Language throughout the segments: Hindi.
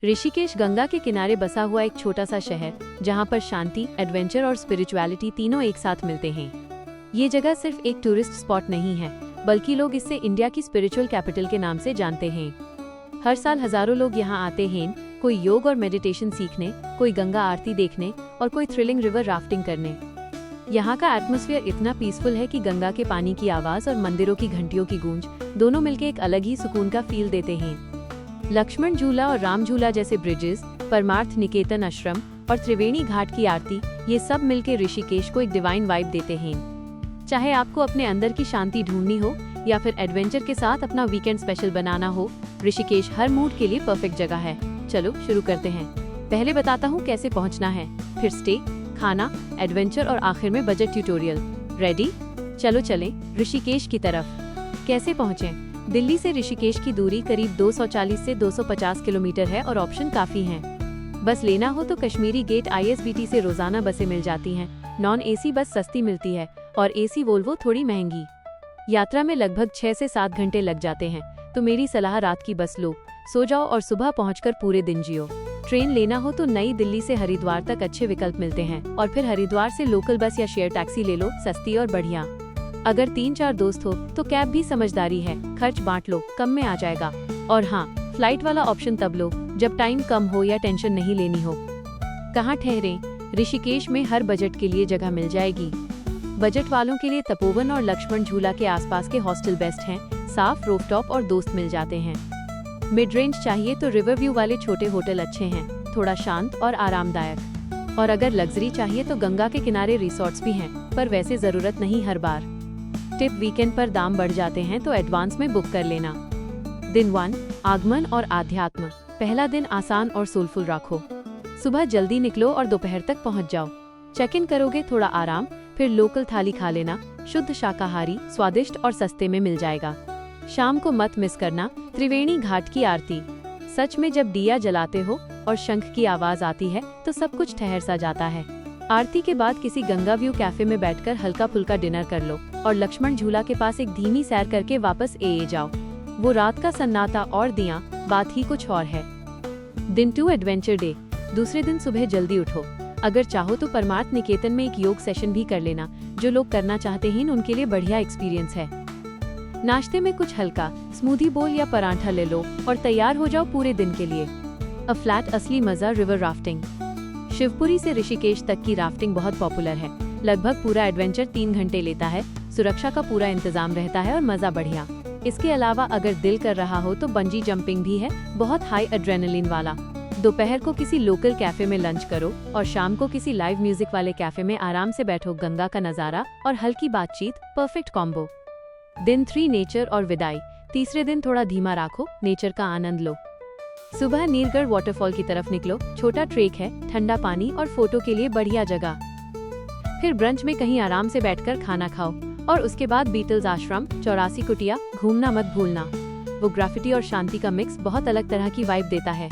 ऋषिकेश गंगा के किनारे बसा हुआ एक छोटा सा शहर, जहाँ पर शांति, एडवेंचर और स्पिरिचुअलिटी तीनों एक साथ मिलते हैं। ये जगह सिर्फ एक टूरिस्ट स्पॉट नहीं है, बल्कि लोग इसे इंडिया की स्पिरिचुअल कैपिटल के नाम से जानते हैं। हर साल हजारों लोग यहाँ आते हैं, कोई योग और मेडिटेशन सीखने, कोई गंगा आरती देखने और कोई थ्रिलिंग रिवर राफ्टिंग करने। यहाँ का एटमॉस्फेयर इतना पीसफुल है कि गंगा के पानी की आवाज और मंदिरों की घंटियों की गूंज दोनों मिलकर एक अलग ही सुकून का फील देते हैं। लक्ष्मण झूला और राम झूला जैसे ब्रिजेस, परमार्थ निकेतन आश्रम और त्रिवेणी घाट की आरती, ये सब मिलकर ऋषिकेश को एक डिवाइन वाइब देते हैं। चाहे आपको अपने अंदर की शांति ढूंढनी हो या फिर एडवेंचर के साथ अपना वीकेंड स्पेशल बनाना हो, ऋषिकेश हर मूड के लिए परफेक्ट जगह है। चलो शुरू करते हैं। पहले बताता हूँ कैसे पहुँचना है, फिर स्टे, खाना, एडवेंचर और आखिर में बजट ट्यूटोरियल। रेडी? चलो चलें ऋषिकेश की तरफ। कैसे पहुँचें? दिल्ली से ऋषिकेश की दूरी करीब 240 से 250 किलोमीटर है और ऑप्शन काफ़ी हैं। बस लेना हो तो कश्मीरी गेट ISBT से रोजाना बसें मिल जाती हैं। नॉन AC बस सस्ती मिलती है और AC वोल्वो थोड़ी महंगी। यात्रा में लगभग 6 से 7 घंटे लग जाते हैं, तो मेरी सलाह रात की बस लो, सो जाओ और सुबह पहुंचकर पूरे दिन जियो। ट्रेन लेना हो तो नई दिल्ली से हरिद्वार तक अच्छे विकल्प मिलते हैं और फिर हरिद्वार से लोकल बस या शेयर टैक्सी ले लो, सस्ती और बढ़िया। अगर 3-4 दोस्त हो तो कैब भी समझदारी है, खर्च बांट लो, कम में आ जाएगा। और हाँ, फ्लाइट वाला ऑप्शन तब लो जब टाइम कम हो या टेंशन नहीं लेनी हो। कहाँ ठहरें? ऋषिकेश में हर बजट के लिए जगह मिल जाएगी। बजट वालों के लिए तपोवन और लक्ष्मण झूला के आसपास के हॉस्टल बेस्ट हैं, साफ रूफटॉप और दोस्त मिल जाते हैं। मिड रेंज चाहिए तो रिवर व्यू वाले छोटे होटल अच्छे हैं, थोड़ा शांत और आरामदायक। और अगर लग्जरी चाहिए तो गंगा के किनारे रिसोर्ट्स भी हैं, पर वैसे जरूरत नहीं हर बार। टिप: वीकेंड पर दाम बढ़ जाते हैं तो एडवांस में बुक कर लेना। दिन 1, आगमन और आध्यात्म। पहला दिन आसान और सोलफुल रखो। सुबह जल्दी निकलो और दोपहर तक पहुंच जाओ। चेक इन करोगे, थोड़ा आराम, फिर लोकल थाली खा लेना, शुद्ध शाकाहारी, स्वादिष्ट और सस्ते में मिल जाएगा। शाम को मत मिस करना त्रिवेणी घाट की आरती। सच में जब दिया जलाते हो और शंख की आवाज आती है तो सब कुछ ठहर सा जाता है। आरती के बाद किसी गंगा व्यू कैफे में बैठकर हल्का फुल्का डिनर कर लो और लक्ष्मण झूला के पास एक धीमी सैर करके वापस ए जाओ। वो रात का सन्नाटा और दियां, बात ही कुछ और है। दिन 2, एडवेंचर डे। दूसरे दिन सुबह जल्दी उठो। अगर चाहो तो परमार्थ निकेतन में एक योग सेशन भी कर लेना। जो लोग करना चाहते हैं उनके लिए बढ़िया एक्सपीरियंस है। नाश्ते में कुछ हल्का, स्मूदी बोल या पराठा ले लो और तैयार हो जाओ पूरे दिन के लिए। अ फ्लैट असली मजा, रिवर राफ्टिंग। शिवपुरी से ऋषिकेश तक की राफ्टिंग बहुत पॉपुलर है। लगभग पूरा एडवेंचर 3 घंटे लेता है, सुरक्षा का पूरा इंतजाम रहता है और मजा बढ़िया। इसके अलावा अगर दिल कर रहा हो तो बंजी जंपिंग भी है, बहुत हाई एड्रेनलिन वाला। दोपहर को किसी लोकल कैफे में लंच करो और शाम को किसी लाइव म्यूजिक वाले कैफे में आराम से बैठो। गंगा का नजारा और हल्की बातचीत, परफेक्ट कॉम्बो। दिन 3, नेचर और विदाई। तीसरे दिन थोड़ा धीमा रखो, नेचर का आनंद लो। सुबह नीरगढ़ वाटरफॉल की तरफ निकलो, छोटा ट्रेक है, ठंडा पानी और फोटो के लिए बढ़िया जगह। फिर ब्रंच में कहीं आराम से बैठकर खाना खाओ और उसके बाद बीटल्स आश्रम, 84 कुटिया घूमना मत भूलना। वो ग्राफिटी और शांति का मिक्स बहुत अलग तरह की वाइब देता है।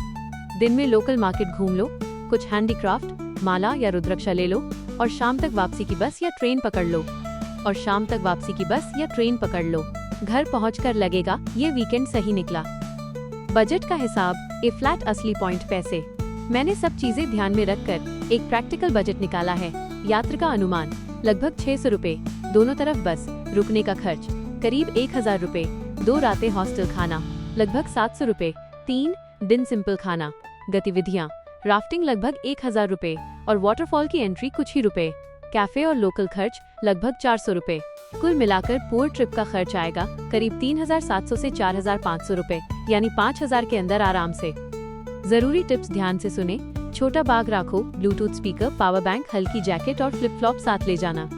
दिन में लोकल मार्केट घूम लो, कुछ हैंडीक्राफ्ट, माला या रुद्राक्षा ले लो और शाम तक वापसी की बस या ट्रेन पकड़ लो। घर पहुंचकर लगेगा ये वीकेंड सही निकला। बजट का हिसाब, ए फ्लैट असली पॉइंट पैसे। मैंने सब चीजें ध्यान में रखकर एक प्रैक्टिकल बजट निकाला है। यात्रा का अनुमान लगभग 600 रुपए, दोनों तरफ बस, रुकने का खर्च करीब 1000 रुपए, 2 रातें हॉस्टल खाना लगभग 700 रुपए, 3 दिन सिंपल खाना। गतिविधियाँ, राफ्टिंग लगभग 1000 रुपए और वाटरफॉल की एंट्री कुछ ही रुपए। कैफे और लोकल खर्च लगभग 400 रुपए। कुल मिलाकर पूरे ट्रिप का खर्च आएगा करीब 3700 से 4500 रुपए, यानी 5000 के अंदर आराम से। जरूरी टिप्स ध्यान से सुने। छोटा बैग रखो, ब्लूटूथ स्पीकर, पावर बैंक, हल्की जैकेट और फ्लिप फ्लॉप साथ ले जाना।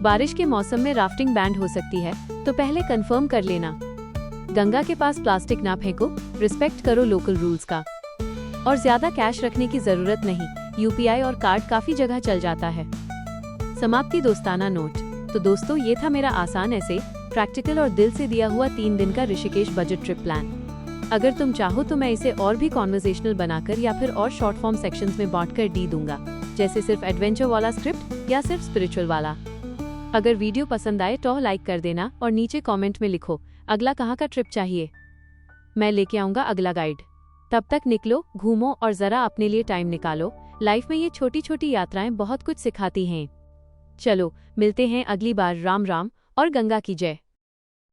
बारिश के मौसम में राफ्टिंग बैंड हो सकती है, तो पहले कंफर्म कर लेना। गंगा के पास प्लास्टिक ना फेंको, रिस्पेक्ट करो लोकल रूल्स का। और ज्यादा कैश रखने की जरूरत नहीं, UPI और कार्ड काफी जगह चल जाता है। समाप्ति, दोस्ताना नोट। तो दोस्तों, ये था मेरा आसान ऐसे प्रैक्टिकल और दिल से दिया हुआ 3 दिन का ऋषिकेश बजट ट्रिप प्लान। अगर तुम चाहो तो मैं इसे और भी कॉन्वर्सेशनल बनाकर या फिर और शॉर्ट फॉर्म सेक्शंस में बांटकर दूंगा, जैसे सिर्फ एडवेंचर वाला स्क्रिप्ट या सिर्फ स्पिरिचुअल वाला। अगर वीडियो पसंद आए तो लाइक कर देना और नीचे कमेंट में लिखो अगला कहाँ का ट्रिप चाहिए। मैं लेके आऊंगा अगला गाइड। तब तक निकलो, घूमो और जरा अपने लिए टाइम निकालो। लाइफ में ये छोटी छोटी यात्राएं बहुत कुछ सिखाती हैं। चलो मिलते हैं अगली बार। राम राम और गंगा की जय।